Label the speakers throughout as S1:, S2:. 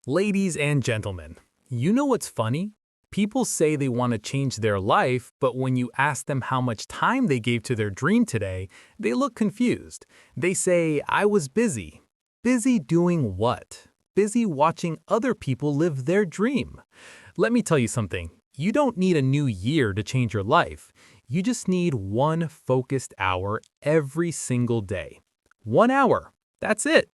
S1: Ladies and gentlemen, you know what's funny? People say they want to change their life, but when you ask them how much time they gave to their dream today, they look confused. They say, I was busy. Busy doing what? Busy watching other people live their dream. Let me tell you something. You don't need a new year to change your life. You just need one focused hour every single day. 1 hour. That's it.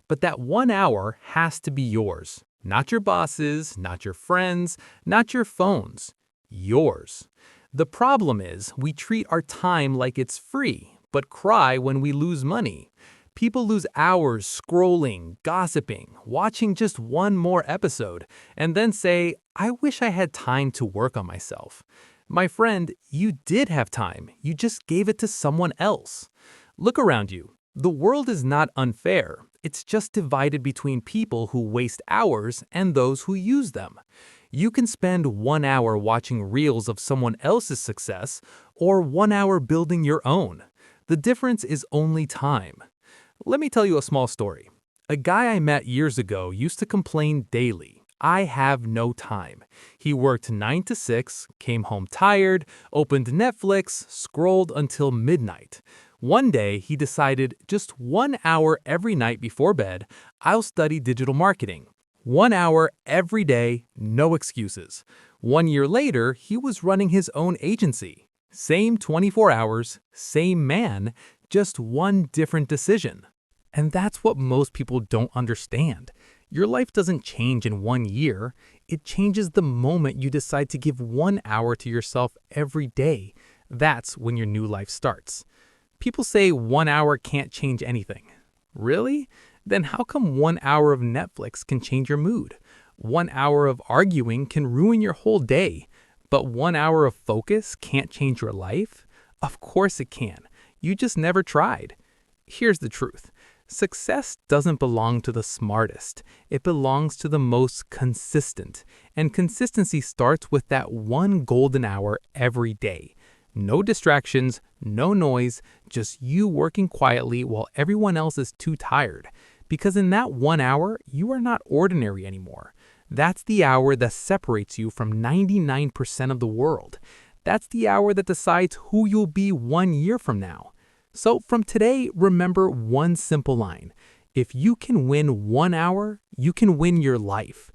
S1: But that 1 hour has to be yours. Not your boss's, not your friends, not your phone's. Yours. The problem is we treat our time like it's free, but cry when we lose money. People lose hours scrolling, gossiping, watching just one more episode, and then say, I wish I had time to work on myself. My friend, you did have time. You just gave it to someone else. Look around you. The world is not unfair. It's just divided between people who waste hours and those who use them. You can spend 1 hour watching reels of someone else's success or 1 hour building your own. The difference is only time. Let me tell you a small story. A guy I met years ago used to complain daily. I have no time. He worked 9 to 6, came home tired, opened Netflix, scrolled until midnight. One day, he decided just 1 hour every night before bed, I'll study digital marketing. 1 hour every day, no excuses. 1 year later, he was running his own agency. Same 24 hours, same man, just one different decision. And that's what most people don't understand. Your life doesn't change in 1 year. It changes the moment you decide to give 1 hour to yourself every day. That's when your new life starts. People say 1 hour can't change anything. Really? Then how come 1 hour of Netflix can change your mood? 1 hour of arguing can ruin your whole day. But 1 hour of focus can't change your life? Of course it can. You just never tried. Here's the truth. Success doesn't belong to the smartest. It belongs to the most consistent. And consistency starts with that one golden hour every day. No distractions, no noise, just you working quietly while everyone else is too tired. Because in that 1 hour, you are not ordinary anymore. That's the hour that separates you from 99% of the world. That's the hour that decides who you'll be 1 year from now. So from today, remember one simple line. If you can win 1 hour, you can win your life.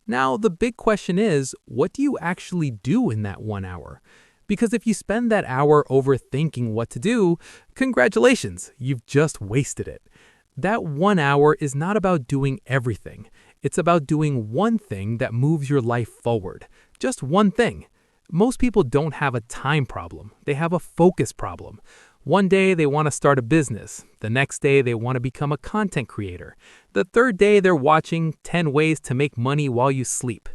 S1: Now, the big question is, what do you actually do in that 1 hour? Because if you spend that hour overthinking what to do, congratulations, you've just wasted it. That 1 hour is not about doing everything. It's about doing one thing that moves your life forward. Just one thing. Most people don't have a time problem. They have a focus problem. One day they want to start a business. The next day they want to become a content creator. The third day they're watching 10 ways to make money while you sleep.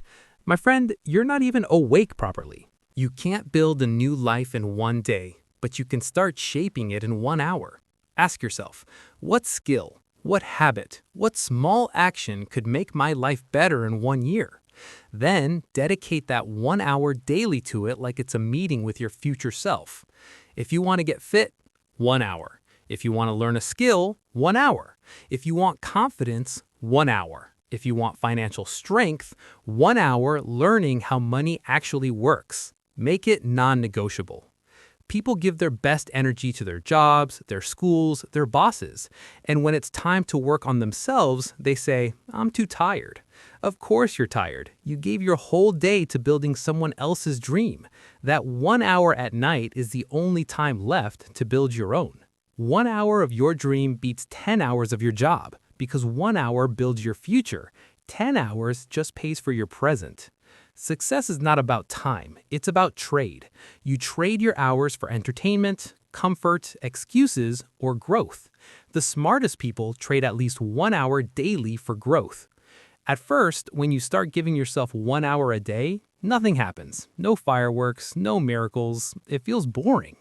S1: My friend, you're not even awake properly. You can't build a new life in one day, but you can start shaping it in 1 hour. Ask yourself, what skill, what habit, what small action could make my life better in 1 year? Then dedicate that 1 hour daily to it like it's a meeting with your future self. If you want to get fit, 1 hour. If you want to learn a skill, 1 hour. If you want confidence, 1 hour. If you want financial strength, 1 hour learning how money actually works. Make it non-negotiable. People give their best energy to their jobs, their schools, their bosses. And when it's time to work on themselves, they say, I'm too tired. Of course you're tired. You gave your whole day to building someone else's dream. That 1 hour at night is the only time left to build your own. 1 hour of your dream beats 10 hours of your job because 1 hour builds your future. 10 hours just pays for your present. Success is not about time, it's about trade. You trade your hours for entertainment, comfort, excuses, or growth. The smartest people trade at least 1 hour daily for growth. At first, when you start giving yourself 1 hour a day, nothing happens. No fireworks, no miracles. It feels boring.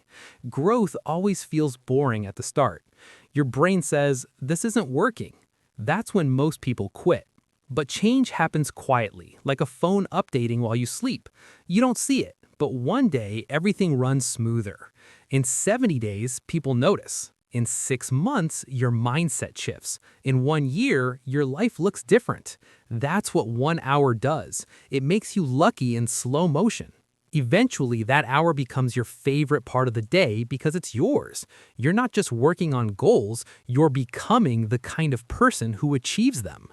S1: Growth always feels boring at the start. Your brain says, this isn't working. That's when most people quit. But change happens quietly, like a phone updating while you sleep. You don't see it, but one day everything runs smoother. In 70 days, people notice. In 6 months, your mindset shifts. In 1 year, your life looks different. That's what 1 hour does. It makes you lucky in slow motion. Eventually, that hour becomes your favorite part of the day because it's yours. You're not just working on goals, you're becoming the kind of person who achieves them.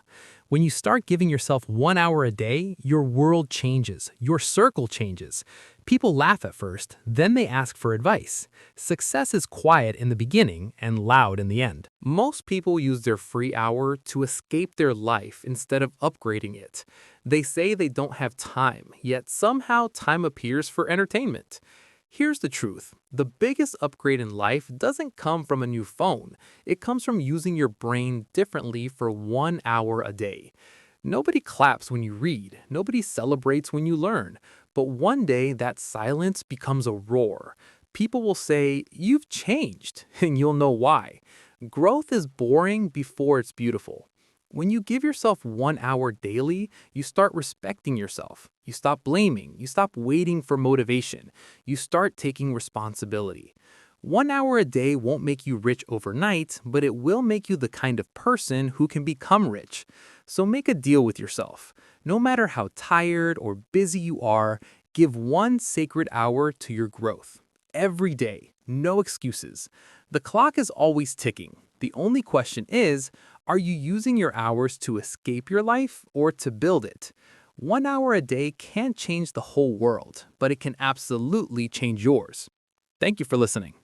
S1: When you start giving yourself 1 hour a day, your world changes, your circle changes. People laugh at first, then they ask for advice. Success is quiet in the beginning and loud in the end. Most people use their free hour to escape their life instead of upgrading it. They say they don't have time, yet somehow time appears for entertainment. Here's the truth. The biggest upgrade in life doesn't come from a new phone. It comes from using your brain differently for 1 hour a day. Nobody claps when you read. Nobody celebrates when you learn. But one day that silence becomes a roar. People will say, "You've changed," and you'll know why. Growth is boring before it's beautiful. When you give yourself 1 hour daily, you start respecting yourself. You stop blaming. You stop waiting for motivation. You start taking responsibility. 1 hour a day won't make you rich overnight, but it will make you the kind of person who can become rich. So make a deal with yourself. No matter how tired or busy you are, give one sacred hour to your growth. Every day, no excuses. The clock is always ticking. The only question is, are you using your hours to escape your life or to build it? 1 hour a day can't change the whole world, but it can absolutely change yours. Thank you for listening.